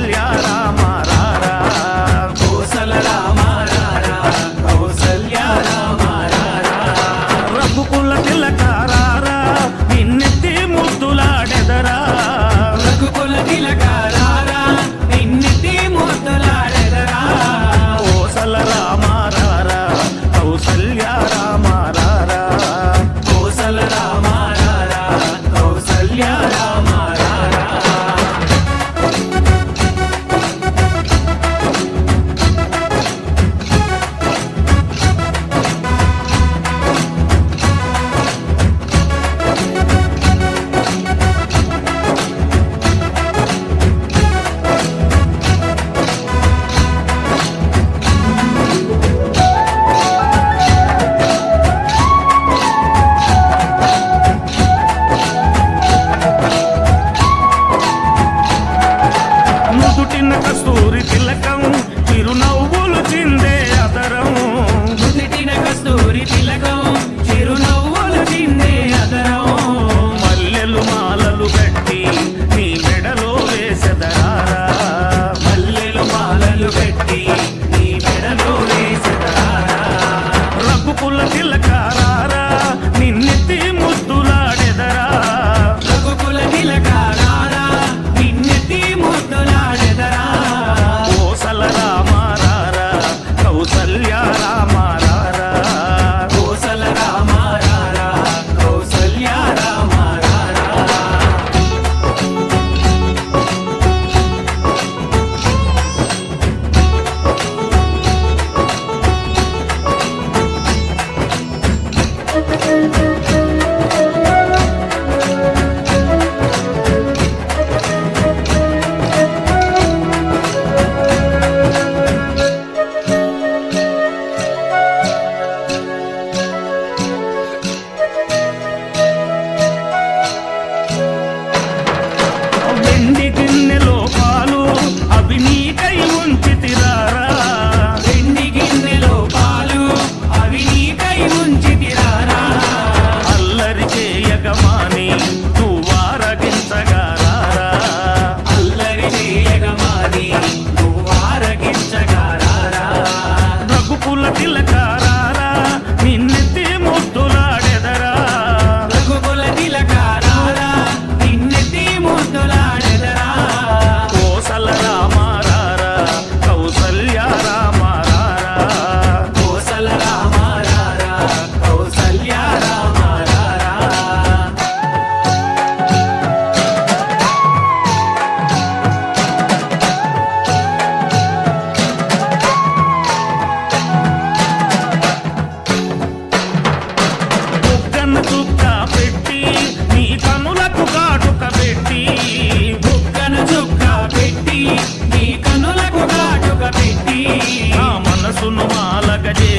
కౌసల్య రామ రారా కోసల రామ రారా కౌసల్య రామ రారా రఘుకుల తిలక రారా నిన్నెత్తి ముద్దులాడెదరా రఘుకుల తిలక రారా నిన్నెత్తి ముద్దులాడెదరా కోసల రామ రారా కౌసల్య రామ రారా కోసల రామ రారా కౌసల్య రామ రారా నుదుటిన కస్తూరి తిలకం చిరునవ్వులు చిందే అదరం నుదిటిన కస్తూరి తిలకం చిరునవ్వులు చిందే అదరం మల్లెలు మాలలు గట్టి నీ మెడలో వేసెదరారా మల్లెలు మాలలు పెట్టి నీ మెడలో వేసెదరారా రఘుకుల తిలక రారా నిన్నెత్తి ముద్దులాడెదరా రఘుకుల తిలక రారా నిన్నెత్తి ముద్దులాడెదరా కోసల రామ రారా కౌసల్య రామ రారా కోసల రామ రారా కౌసల్య రామ రారా వెండి గిన్నెలో పాలు అవి నీకై ఉంచితిరారా వెండి గిన్నెలో పాలు అవి నీకై ఉంచితిరారా అల్లరి చేయగమాని నువ్వారగించగారారా అల్లరి చేయగమాని నువ్వారగించగారారా రఘుకుల తిలక రారా నిన్నెత్తి ముద్దులాడెదరా రఘుకుల తిలక రారా నిన్నెత్తి ముద్దులాడెదరా కోసల రామ రారా కౌసల్య రామ రారా కోసల రామ రారా కౌసల్య రామ రారా బుగ్గన చుక్క పెట్టి నీ కనులకు కాటుక పెట్టి బుగ్గన చుక్క పెట్టి నీ కనులకు కాటుక పెట్టి నా మనసును మాలగ చేసి